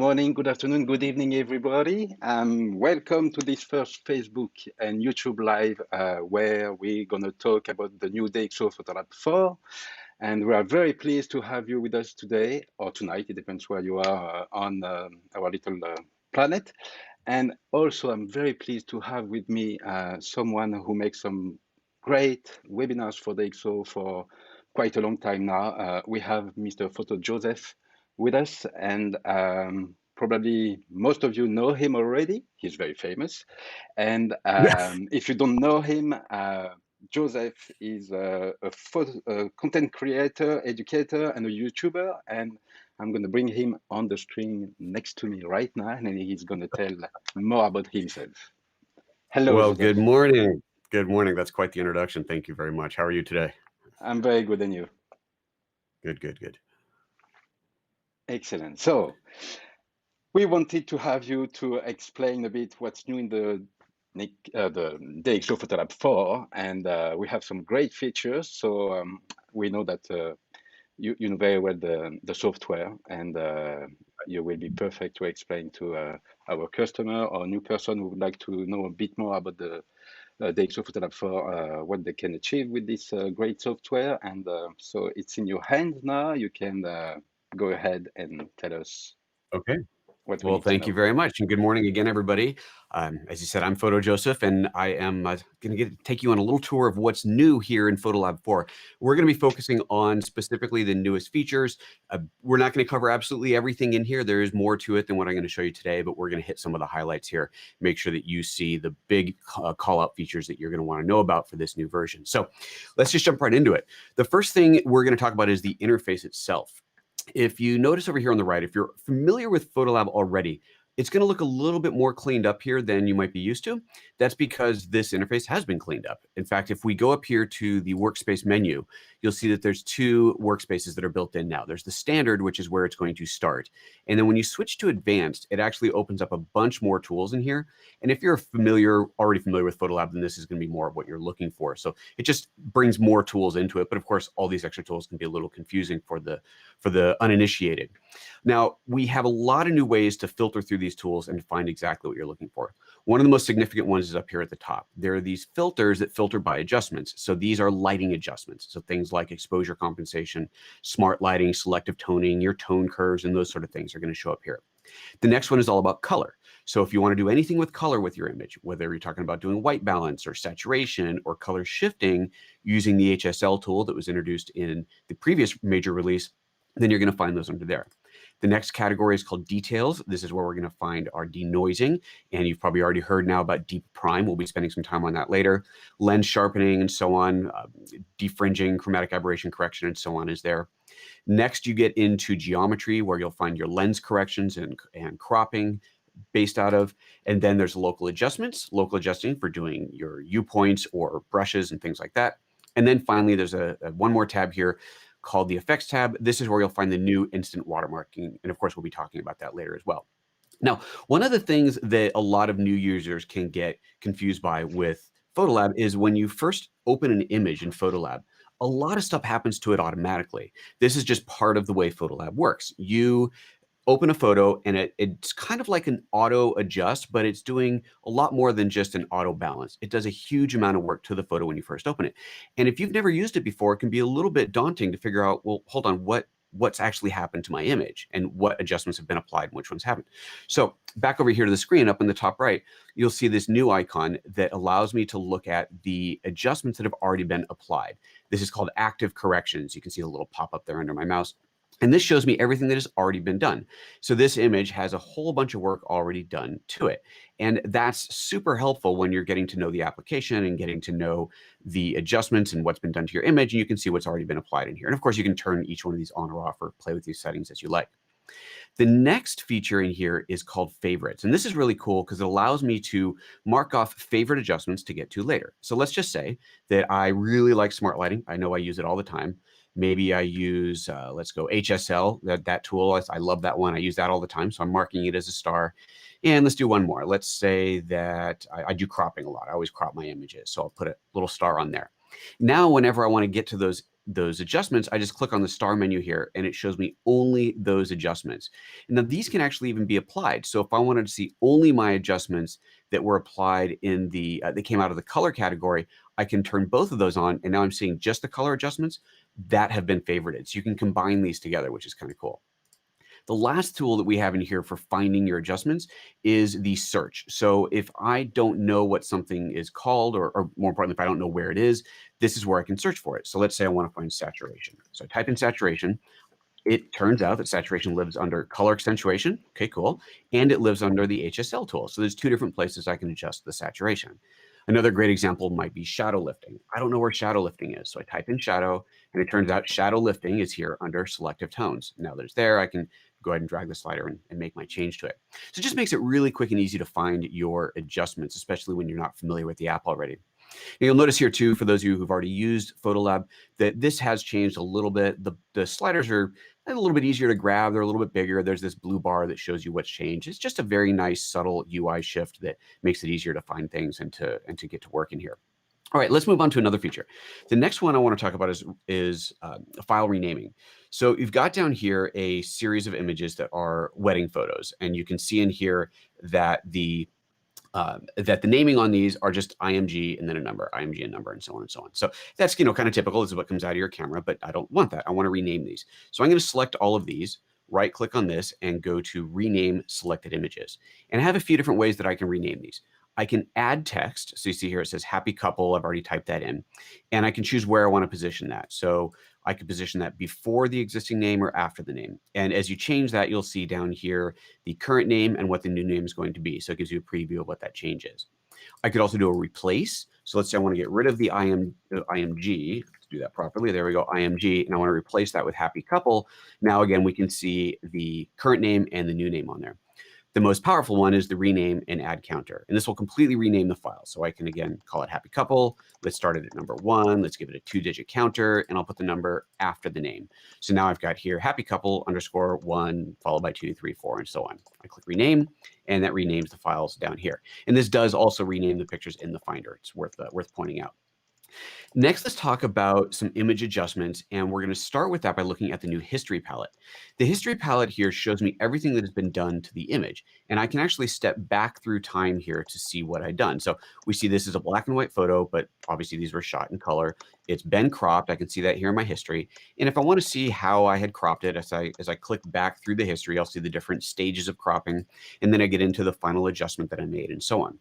morning, good afternoon, good evening, everybody. Welcome to this first Facebook and YouTube Live where we're going to talk about the new DxO PhotoLab 4. And we are very pleased to have you with us today or tonight. It depends where you are on our little planet. And also, I'm very pleased to have with me someone who makes some great webinars for DxO for quite a long time now. We have Mr. Photo Joseph with us, and probably most of you know him already. He's very famous. And Yes. if you don't know him, Joseph is a content creator, educator, and a YouTuber. And I'm going to bring him on the screen next to me right now, and he's going to tell more about himself. Hello, Well, Joseph. good morning. Good morning. That's quite the introduction. Thank you very much. How are you today? I'm very good, and you? Good, good, good. Excellent. So we wanted to have you to explain a bit what's new in the DxO PhotoLab 4, and we have some great features. So we know that you know very well the software, and you will be perfect to explain to our customer or new person who would like to know a bit more about the DxO PhotoLab 4, what they can achieve with this great software. And so it's in your hands now. You can go ahead and tell us Okay. what we Well, need to thank you know. very much. And good morning again, everybody. As you said, I'm Photo Joseph, and I am going to take you on a little tour of what's new here in PhotoLab 4. We're going to be focusing on specifically the newest features. We're not going to cover absolutely everything in here. There is more to it than what I'm going to show you today, but we're going to hit some of the highlights here. Make sure that you see the big call-out features that you're going to want to know about for this new version. So let's just jump right into it. The first thing we're going to talk about is the interface itself. If you notice over here on the right, if you're familiar with PhotoLab already, it's going to look a little bit more cleaned up here than you might be used to. That's because this interface has been cleaned up. In fact, if we go up here to the workspace menu, you'll see that there's two workspaces that are built in now. There's the standard, which is where it's going to start. And then when you switch to advanced, it actually opens up a bunch more tools in here. And if you're already familiar with PhotoLab, then this is going to be more of what you're looking for. So it just brings more tools into it. But of course, all these extra tools can be a little confusing for the uninitiated. Now, we have a lot of new ways to filter through these tools and find exactly what you're looking for. One of the most significant ones is up here at the top. There are these filters that filter by adjustments. So these are lighting adjustments. So things like exposure compensation, smart lighting, selective toning, your tone curves, and those sort of things are going to show up here. The next one is all about color. So if you want to do anything with color with your image, whether you're talking about doing white balance or saturation or color shifting using the HSL tool that was introduced in the previous major release, then you're going to find those under there. The next category is called details. This is where we're going to find our denoising. And you've probably already heard now about deep prime. We'll be spending some time on that later. Lens sharpening and so on, defringing, chromatic aberration correction, and so on is there. Next, you get into geometry, where you'll find your lens corrections and cropping based out of. And then there's local adjustments, local adjusting for doing your U points or brushes and things like that. And then finally, there's one more tab here called the Effects tab. This is where you'll find the new instant watermarking. And of course, we'll be talking about that later as well. Now, one of the things that a lot of new users can get confused by with PhotoLab is when you first open an image in PhotoLab, a lot of stuff happens to it automatically. This is just part of the way PhotoLab works. You open a photo and it's kind of like an auto adjust, but it's doing a lot more than just an auto balance. It does a huge amount of work to the photo when you first open it. And if you've never used it before, it can be a little bit daunting to figure out, well, hold on, what's actually happened to my image and what adjustments have been applied and which ones haven't. So back over here to the screen up in the top right, you'll see this new icon that allows me to look at the adjustments that have already been applied. This is called active corrections. You can see a little pop up there under my mouse. And this shows me everything that has already been done. So this image has a whole bunch of work already done to it. And that's super helpful when you're getting to know the application and getting to know the adjustments and what's been done to your image. And you can see what's already been applied in here. And of course, you can turn each one of these on or off or play with these settings as you like. The next feature in here is called favorites. And this is really cool because it allows me to mark off favorite adjustments to get to later. So let's just say that I really like smart lighting. I know I use it all the time. Maybe I use, let's go HSL, that tool. I love that one. I use that all the time. So I'm marking it as a star. And let's do one more. Let's say that I do cropping a lot. I always crop my images. So I'll put a little star on there. Now, whenever I want to get to those those adjustments, I just click on the star menu here and it shows me only those adjustments. And now these can actually even be applied. So if I wanted to see only my adjustments that were applied in the, that came out of the color category, I can turn both of those on. And now I'm seeing just the color adjustments that have been favorited. So you can combine these together, which is kind of cool. The last tool that we have in here for finding your adjustments is the search. So if I don't know what something is called, or more importantly, if I don't know where it is, this is where I can search for it. So let's say I want to find saturation. So I type in saturation. It turns out that saturation lives under color accentuation. Okay, cool. And it lives under the HSL tool. So there's two different places I can adjust the saturation. Another great example might be shadow lifting. I don't know where shadow lifting is. So I type in shadow, and it turns out shadow lifting is here under selective tones. Now that it's there, I can go ahead and drag the slider and make my change to it. So it just makes it really quick and easy to find your adjustments, especially when you're not familiar with the app already. And you'll notice here too, for those of you who've already used PhotoLab, that this has changed a little bit. The sliders are a little bit easier to grab. They're a little bit bigger. There's this blue bar that shows you what's changed. It's just a very nice, subtle UI shift that makes it easier to find things and to get to work in here. All right, let's move on to another feature. The next one I want to talk about is file renaming. So you've got down here a series of images that are wedding photos, and you can see in here that the naming on these are just IMG and then a number, IMG and number, and so on and so on. So that's, kind of typical. This is what comes out of your camera, but I don't want that. I want to rename these. So I'm going to select all of these, right click on this, and go to rename selected images. And I have a few different ways that I can rename these. I can add text. So you see here, it says happy couple. I've already typed that in, and I can choose where I want to position that. So I could position that before the existing name or after the name. And as you change that, you'll see down here the current name and what the new name is going to be. So it gives you a preview of what that change is. I could also do a replace. So let's say I want to get rid of the IMG. Let's do that properly. There we go, IMG. And I want to replace that with happy couple. Now, again, we can see the current name and the new name on there. The most powerful one is the rename and add counter. And this will completely rename the file. So I can, again, call it happy couple. Let's start it at number 1. Let's give it a 2-digit counter, and I'll put the number after the name. So now I've got here happy couple _ 1 followed by 2, 3, 4, and so on. I click rename, and that renames the files down here. And this does also rename the pictures in the Finder. It's worth pointing out. Next, let's talk about some image adjustments, and we're going to start with that by looking at the new history palette. The history palette here shows me everything that has been done to the image, and I can actually step back through time here to see what I've done. So we see this is a black and white photo, but obviously these were shot in color. It's been cropped. I can see that here in my history, and if I want to see how I had cropped it, as I click back through the history, I'll see the different stages of cropping, and then I get into the final adjustment that I made and so on.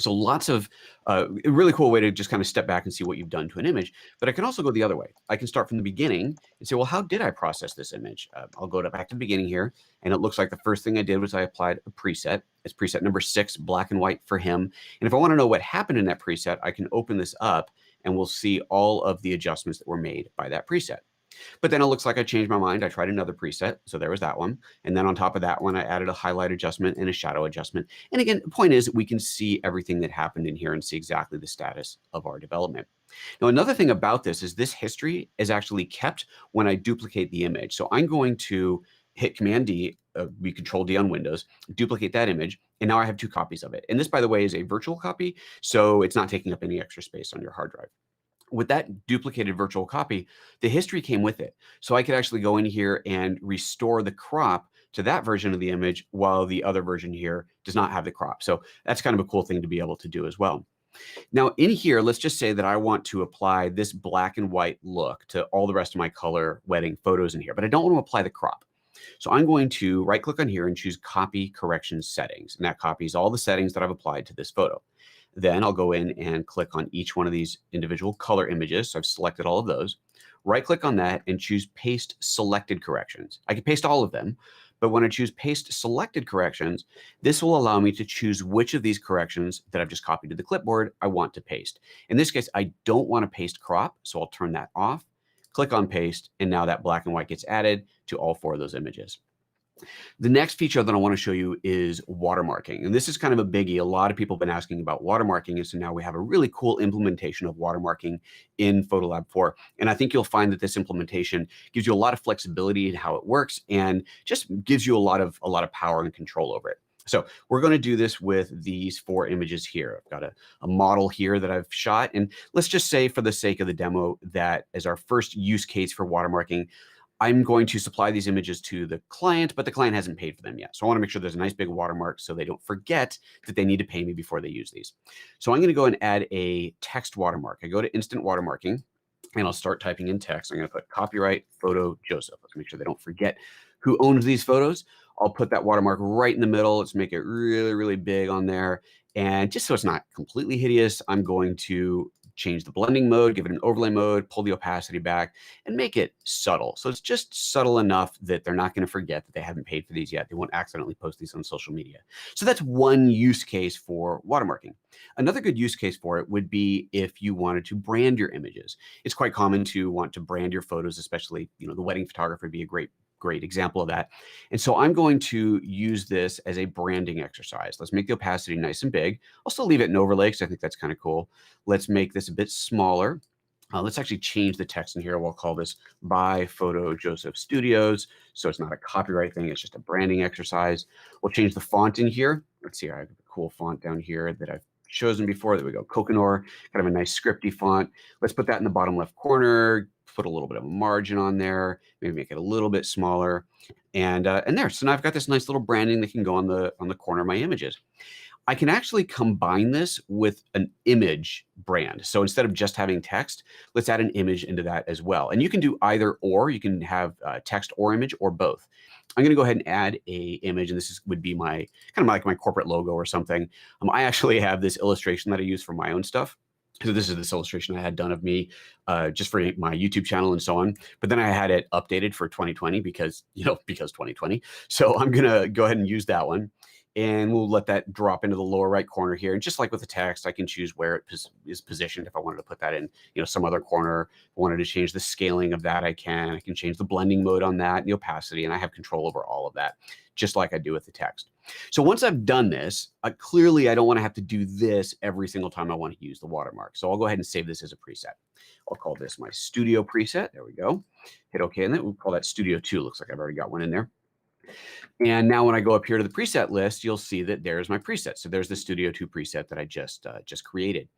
So lots of a really cool way to just kind of step back and see what you've done to an image. But I can also go the other way. I can start from the beginning and say, well, how did I process this image? I'll go back to the beginning here. And it looks like the first thing I did was I applied a preset. It's preset number 6, black and white for him. And if I want to know what happened in that preset, I can open this up and we'll see all of the adjustments that were made by that preset. But then it looks like I changed my mind. I tried another preset. So there was that one. And then on top of that one, I added a highlight adjustment and a shadow adjustment. And again, the point is we can see everything that happened in here and see exactly the status of our development. Now, another thing about this is this history is actually kept when I duplicate the image. So I'm going to hit Command D, we Control D on Windows, duplicate that image, and now I have 2 copies of it. And this, by the way, is a virtual copy, so it's not taking up any extra space on your hard drive. With that duplicated virtual copy, the history came with it. So I could actually go in here and restore the crop to that version of the image while the other version here does not have the crop. So that's kind of a cool thing to be able to do as well. Now in here, let's just say that I want to apply this black and white look to all the rest of my color wedding photos in here, but I don't want to apply the crop. So I'm going to right click on here and choose Copy Correction Settings. And that copies all the settings that I've applied to this photo. Then I'll go in and click on each one of these individual color images. So I've selected all of those. Right click on that and choose Paste Selected Corrections. I can paste all of them, but when I choose Paste Selected Corrections, this will allow me to choose which of these corrections that I've just copied to the clipboard I want to paste. In this case, I don't want to paste crop, so I'll turn that off. Click on Paste, and now that black and white gets added to all 4 of those images. The next feature that I want to show you is watermarking. And this is kind of a biggie. A lot of people have been asking about watermarking. And so now we have a really cool implementation of watermarking in PhotoLab 4. And I think you'll find that this implementation gives you a lot of flexibility in how it works and just gives you a lot of power and control over it. So we're going to do this with these 4 images here. I've got a model here that I've shot. And let's just say for the sake of the demo that as our first use case for watermarking, I'm going to supply these images to the client, but the client hasn't paid for them yet. So I want to make sure there's a nice big watermark so they don't forget that they need to pay me before they use these. So I'm going to go and add a text watermark. I go to instant watermarking and I'll start typing in text. I'm going to put copyright photo Joseph. Let's make sure they don't forget who owns these photos. I'll put that watermark right in the middle. Let's make it really, really big on there. And just so it's not completely hideous, I'm going to change the blending mode, give it an overlay mode, pull the opacity back, and make it subtle. So it's just subtle enough that they're not going to forget that they haven't paid for these yet. They won't accidentally post these on social media. So that's one use case for watermarking. Another good use case for it would be if you wanted to brand your images. It's quite common to want to brand your photos, especially, the wedding photographer would be a great example of that. And so I'm going to use this as a branding exercise. Let's make the opacity nice and big. I'll still leave it in overlay because I think that's kind of cool. Let's make this a bit smaller. Let's actually change the text in here. We'll call this by Photo Joseph Studios. So it's not a copyright thing. It's just a branding exercise. We'll change the font in here. Let's see. I have a cool font down here that I've chosen before. There we go. Kokanor, kind of a nice scripty font. Let's put that in the bottom left corner. Put a little bit of a margin on there, maybe make it a little bit smaller, and there. So now I've got this nice little branding that can go on the corner of my images. I can actually combine this with an image brand. So instead of just having text, let's add an image into that as well. And you can do either or. You can have text or image or both. I'm going to go ahead and add a image, and this would be my kind of like my corporate logo or something. I actually have this illustration that I use for my own stuff. So this is this illustration I had done of me just for my YouTube channel and so on. But then I had it updated for 2020 because 2020. So I'm going to go ahead and use that one. And we'll let that drop into the lower right corner here. And just like with the text, I can choose where it is positioned. If I wanted to put that in, some other corner, if I wanted to change the scaling of that, I can. I can change the blending mode on that, and the opacity, and I have control over all of that, just like I do with the text. So once I've done this, clearly I don't want to have to do this every single time I want to use the watermark. So I'll go ahead and save this as a preset. I'll call this my studio preset. There we go. Hit OK, and then we'll call that Studio 2. Looks like I've already got one in there. And now when I go up here to the preset list, you'll see that there's my preset. So there's the Studio 2 preset that I just created.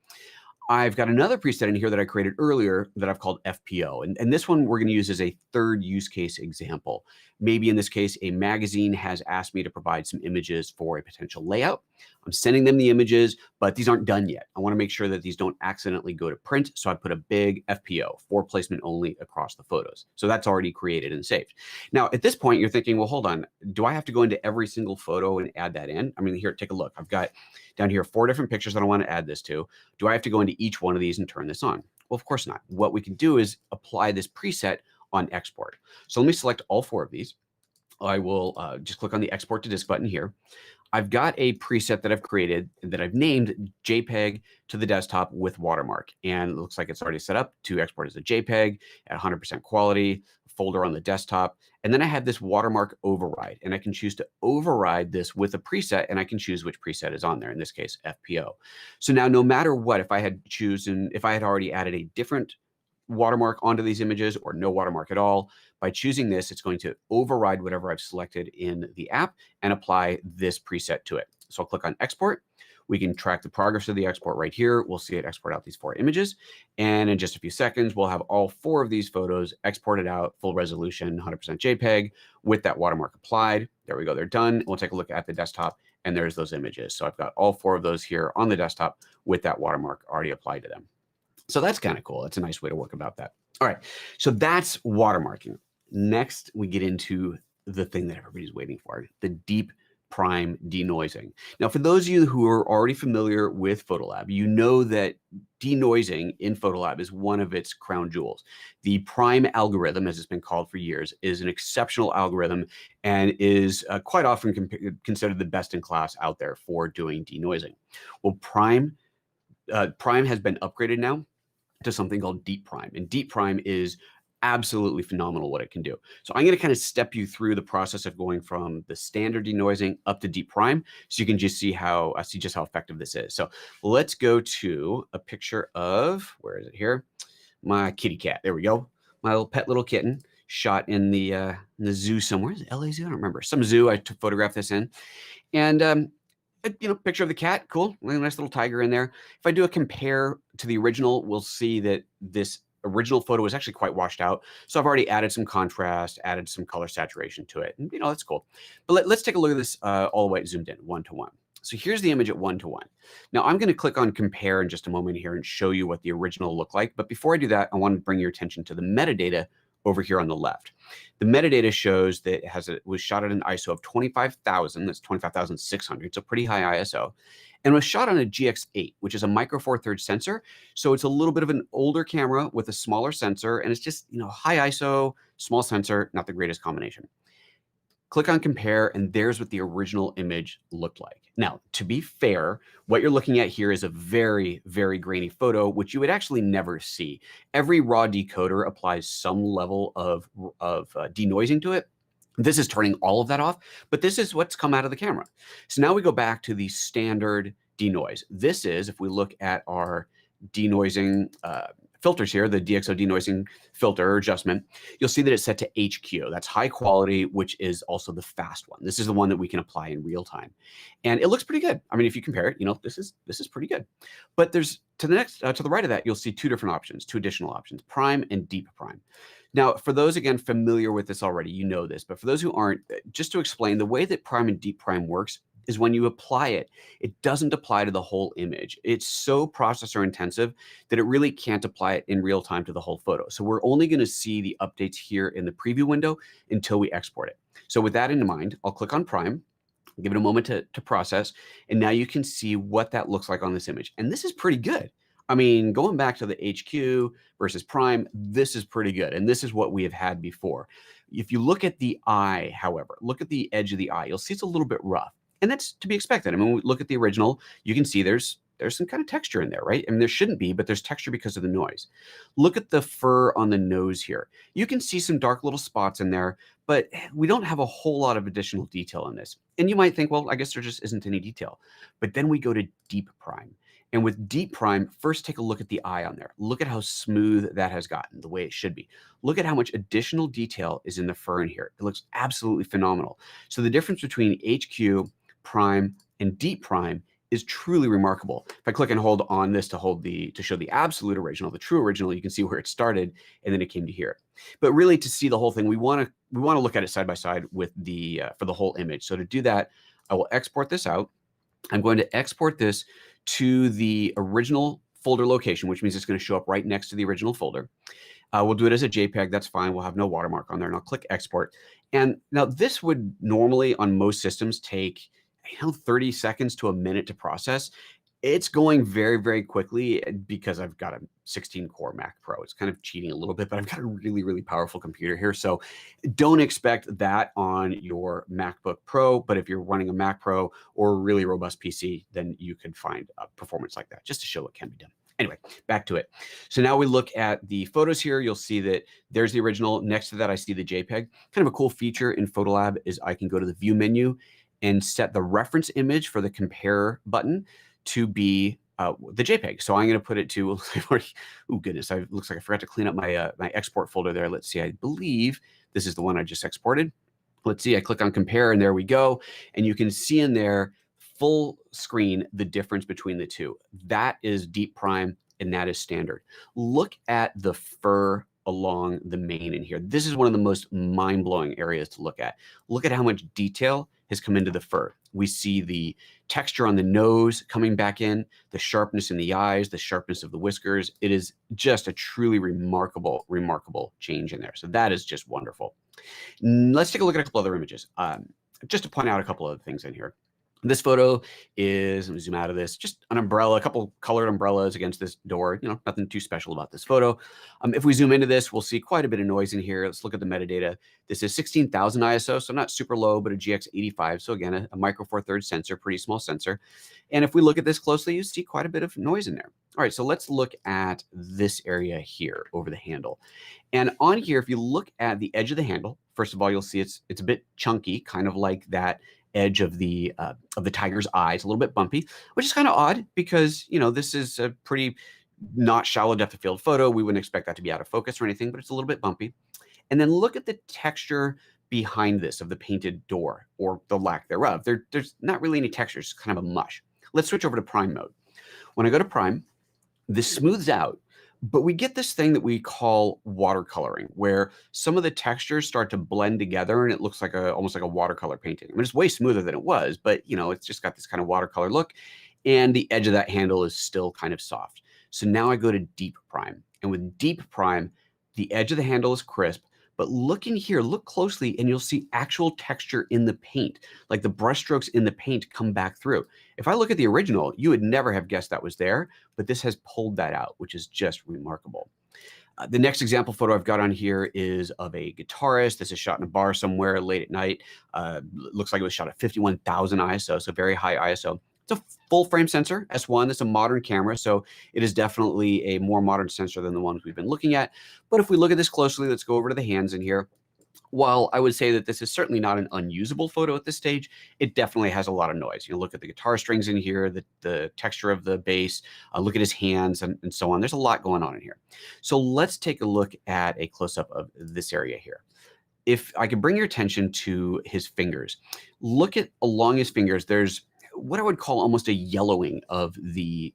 I've got another preset in here that I created earlier that I've called FPO. And this one we're going to use as a third use case example. Maybe in this case, a magazine has asked me to provide some images for a potential layout. I'm sending them the images, but these aren't done yet. I want to make sure that these don't accidentally go to print. So I put a big FPO, for placement only, across the photos. So that's already created and saved. Now, at this point, you're thinking, well, hold on. Do I have to go into every single photo and add that in? I mean, here, take a look. I've got down here 4 different pictures that I want to add this to. Do I have to go into each one of these and turn this on? Well, of course not. What we can do is apply this preset on export. So let me select all 4 of these. I will just click on the export to disk button here. I've got a preset that I've created that I've named JPEG to the desktop with watermark. And it looks like it's already set up to export as a JPEG at 100% quality, folder on the desktop. And then I have this watermark override, and I can choose to override this with a preset, and I can choose which preset is on there, in this case, FPO. So now no matter what, if I had already added a different watermark onto these images or no watermark at all, by choosing this, it's going to override whatever I've selected in the app and apply this preset to it. So I'll click on export. We can track the progress of the export right here. We'll see it export out these 4 images. And in just a few seconds, we'll have all 4 of these photos exported out, full resolution, 100% JPEG with that watermark applied. There we go, they're done. We'll take a look at the desktop, and there's those images. So I've got all 4 of those here on the desktop with that watermark already applied to them. So that's kind of cool. It's a nice way to work about that. All right, so that's watermarking. Next, we get into the thing that everybody's waiting for, the deep prime denoising. Now, for those of you who are already familiar with PhotoLab, you know that denoising in PhotoLab is one of its crown jewels. The prime algorithm, as it's been called for years, is an exceptional algorithm and is quite often considered the best in class out there for doing denoising. Well, prime has been upgraded now to something called Deep Prime, and Deep Prime is absolutely phenomenal what it can do. So I'm going to kind of step you through the process of going from the standard denoising up to Deep Prime, so you can just see just how effective this is. So let's go to a picture of, where is it here? My kitty cat. There we go. My little pet little kitten. shot in the zoo somewhere. Is it LA Zoo? I don't remember. Some zoo. I photographed this in, and picture of the cat. Cool, nice little tiger in there. If I do a compare to the original, we'll see that this original photo is actually quite washed out. So I've already added some contrast, added some color saturation to it, and that's cool. But let's take a look at this all the way zoomed in, 1:1. So here's the image at 1:1. Now I'm going to click on compare in just a moment here and show you what the original looked like. But before I do that, I want to bring your attention to the metadata over here on the left. The metadata shows that it was shot at an ISO of 25,000. That's 25,600. It's a pretty high ISO. And was shot on a GX8, which is a micro four thirds sensor. So it's a little bit of an older camera with a smaller sensor. And it's just, high ISO, small sensor, not the greatest combination. Click on compare, and there's what the original image looked like. Now, to be fair, what you're looking at here is a very, very grainy photo, which you would actually never see. Every raw decoder applies some level of denoising to it. This is turning all of that off, but this is what's come out of the camera. So now we go back to the standard denoise. This is, if we look at our denoising filters here, the DxO denoising filter adjustment, you'll see that it's set to HQ. That's high quality, which is also the fast one. This is the one that we can apply in real time. And it looks pretty good. I mean, if you compare it, this is pretty good. But there's to the right of that, you'll see two additional options, prime and deep prime. Now, for those, again, familiar with this already, you know this, but for those who aren't, just to explain, the way that prime and deep prime works is when you apply it, it doesn't apply to the whole image. It's so processor intensive that it really can't apply it in real time to the whole photo. So we're only going to see the updates here in the preview window until we export it. So with that in mind, I'll click on prime, give it a moment to process, and now you can see what that looks like on this image. And this is pretty good. I mean, going back to the HQ versus prime, this is pretty good. And this is what we have had before. If you look at the eye, however, look at the edge of the eye, you'll see it's a little bit rough. And that's to be expected. I mean, when we look at the original, you can see there's some kind of texture in there, right? I mean, there shouldn't be, but there's texture because of the noise. Look at the fur on the nose here. You can see some dark little spots in there, but we don't have a whole lot of additional detail in this. And you might think, well, I guess there just isn't any detail. But then we go to deep prime. And with deep prime, first take a look at the eye on there. Look at how smooth that has gotten, the way it should be. Look at how much additional detail is in the fur in here. It looks absolutely phenomenal. So the difference between HQ, prime, and deep prime is truly remarkable. If I click and hold on this to show the absolute original, the true original, you can see where it started and then it came to here. But really, to see the whole thing, we want to look at it side by side with the for the whole image. So to do that, I will export this out. I'm going to export this to the original folder location, which means it's going to show up right next to the original folder. We'll do it as a JPEG. That's fine. We'll have no watermark on there, and I'll click export. And now this would normally on most systems take 30 seconds to a minute to process. It's going very, very quickly because I've got a 16-core Mac Pro. It's kind of cheating a little bit, but I've got a really, really powerful computer here. So don't expect that on your MacBook Pro. But if you're running a Mac Pro or a really robust PC, then you could find a performance like that just to show what can be done. Anyway, back to it. So now we look at the photos here. You'll see that there's the original. Next to that, I see the JPEG. Kind of a cool feature in PhotoLab is I can go to the View menu and set the reference image for the Compare button to be the JPEG. So I'm going to put it to, oh goodness, it looks like I forgot to clean up my my export folder there. Let's see, I believe this is the one I just exported. Let's see, I click on Compare and there we go. And you can see in there full screen the difference between the two. That is deep prime and that is standard. Look at the fur along the mane in here. This is one of the most mind-blowing areas to look at. Look at how much detail has come into the fur. We see the texture on the nose coming back in, the sharpness in the eyes, the sharpness of the whiskers. It is just a truly remarkable, remarkable change in there. So that is just wonderful. Let's take a look at a couple other images. Just to point out a couple of things in here. This photo is, let me zoom out of this, just an umbrella, a couple colored umbrellas against this door. Nothing too special about this photo. If we zoom into this, we'll see quite a bit of noise in here. Let's look at the metadata. This is 16,000 ISO, so not super low, but a GX85. So again, a micro four thirds sensor, pretty small sensor. And if we look at this closely, you see quite a bit of noise in there. All right, so let's look at this area here over the handle. And on here, if you look at the edge of the handle, first of all, you'll see it's a bit chunky, kind of like that edge of the tiger's eye. It's a little bit bumpy, which is kind of odd because this is a pretty not shallow depth of field photo. We wouldn't expect that to be out of focus or anything, but it's a little bit bumpy. And then look at the texture behind this of the painted door or the lack thereof. There's not really any texture, it's kind of a mush. Let's switch over to prime mode. When I go to prime, this smooths out, but we get this thing that we call watercoloring, where some of the textures start to blend together and it looks like almost like a watercolor painting. I mean, it's way smoother than it was, but it's just got this kind of watercolor look, and the edge of that handle is still kind of soft. So now I go to deep prime, and with deep prime, the edge of the handle is crisp, but look in here, look closely, and you'll see actual texture in the paint, like the brush strokes in the paint come back through. If I look at the original, you would never have guessed that was there, but this has pulled that out, which is just remarkable. The next example photo I've got on here is of a guitarist. This is shot in a bar somewhere late at night. Looks like it was shot at 51,000 ISO, so very high ISO. It's a full frame sensor, S1. It's a modern camera, so it is definitely a more modern sensor than the ones we've been looking at. But if we look at this closely, let's go over to the hands in here. While I would say that this is certainly not an unusable photo at this stage, it definitely has a lot of noise. Look at the guitar strings in here, the texture of the bass, look at his hands, and so on. There's a lot going on in here. So let's take a look at a close-up of this area here. If I could bring your attention to his fingers, look at along his fingers, there's what I would call almost a yellowing of the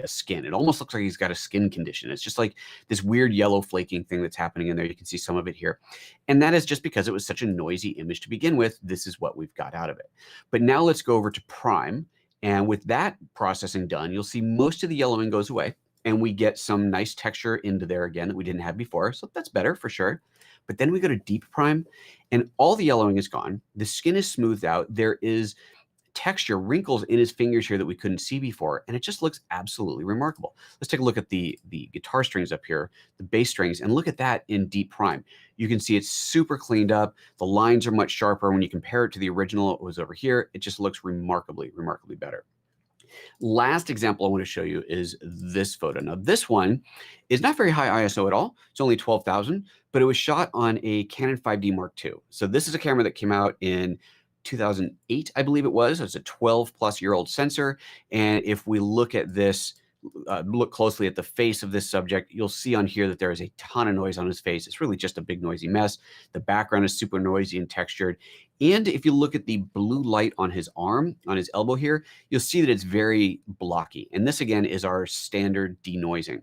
skin. It almost looks like he's got a skin condition. It's just like this weird yellow flaking thing that's happening in there. You can see some of it here. And that is just because it was such a noisy image to begin with. This is what we've got out of it. But now let's go over to prime. And with that processing done, you'll see most of the yellowing goes away. And we get some nice texture into there again that we didn't have before. So that's better for sure. But then we go to deep prime and all the yellowing is gone. The skin is smoothed out. There is texture, wrinkles in his fingers here that we couldn't see before, and it just looks absolutely remarkable. Let's take a look at the guitar strings up here, the bass strings, and look at that in deep prime. You can see it's super cleaned up. The lines are much sharper. When you compare it to the original, it was over here. It just looks remarkably, remarkably better. Last example I want to show you is this photo. Now, this one is not very high ISO at all. It's only 12,000, but it was shot on a Canon 5D Mark II. So this is a camera that came out in 2008, I believe it was. It's a 12-plus-year-old sensor. And if we look at this, look closely at the face of this subject, you'll see on here that there is a ton of noise on his face. It's really just a big noisy mess. The background is super noisy and textured. And if you look at the blue light on his arm, on his elbow here, you'll see that it's very blocky. And this, again, is our standard denoising.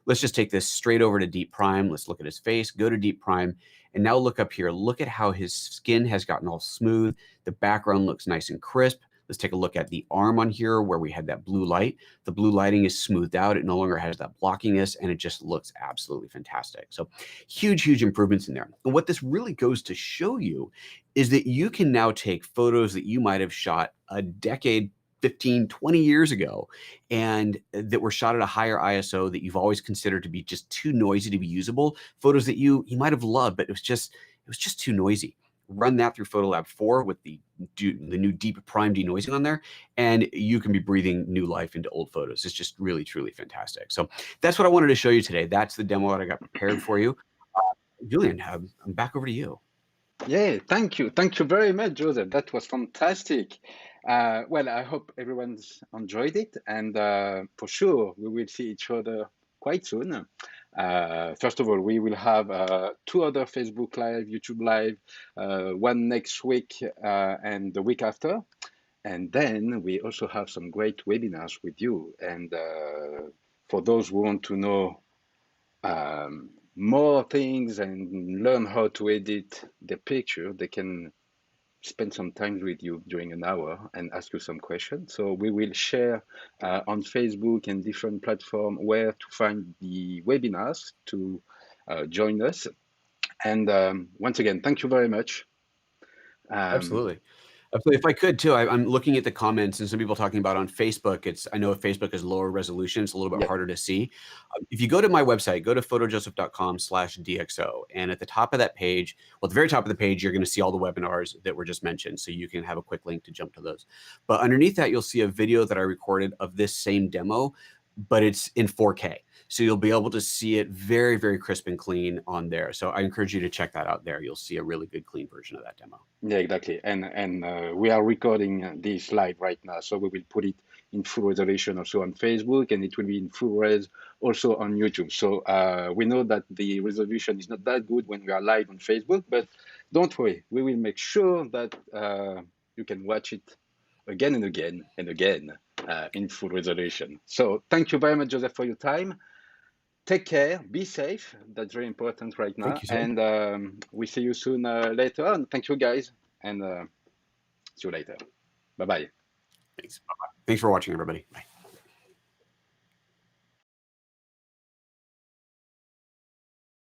Let's just take this straight over to deep prime. Let's look at his face, go to deep prime, and now look up here. Look at how his skin has gotten all smooth. The background looks nice and crisp. Let's take a look at the arm on here where we had that blue light. The blue lighting is smoothed out. It no longer has that blockiness, and it just looks absolutely fantastic. So huge, huge improvements in there. And what this really goes to show you is that you can now take photos that you might have shot a decade, 15, 20 years ago, and that were shot at a higher ISO that you've always considered to be just too noisy to be usable. Photos that you might have loved, but it was just too noisy. Run that through PhotoLab 4 with the new deep prime denoising on there, and you can be breathing new life into old photos. It's just really, truly fantastic. So that's what I wanted to show you today. That's the demo that I got prepared for you. Julian, I'm back over to you. Yeah, thank you. Thank you very much, Joseph. That was fantastic. Well, I hope everyone's enjoyed it. And for sure, we will see each other quite soon. First of all, we will have 2 other Facebook Live, YouTube Live, one next week and the week after. And then we also have some great webinars with you. And for those who want to know more things and learn how to edit the picture, they can spend some time with you during an hour and ask you some questions. So we will share on Facebook and different platforms where to find the webinars to join us. And once again, thank you very much. Absolutely. If I could too, I'm looking at the comments and some people talking about on Facebook. I know Facebook is lower resolution. It's a little bit harder to see. If you go to my website, go to photojoseph.com/DxO. And at the top of that page, well, at the very top of the page, you're going to see all the webinars that were just mentioned. So you can have a quick link to jump to those. But underneath that, you'll see a video that I recorded of this same demo, but it's in 4K. So you'll be able to see it very, very crisp and clean on there. So I encourage you to check that out there. You'll see a really good, clean version of that demo. Yeah, exactly. And we are recording this live right now, so we will put it in full resolution also on Facebook, and it will be in full res also on YouTube. So we know that the resolution is not that good when we are live on Facebook, but don't worry, we will make sure that you can watch it again and again and again in full resolution. So thank you very much, Joseph, for your time. Take care, be safe. That's very important right now. Thank you, sir. And we see you soon later on. Thank you, guys, and see you later. Bye-bye. Thanks. Bye-bye. Thanks for watching, everybody. Bye.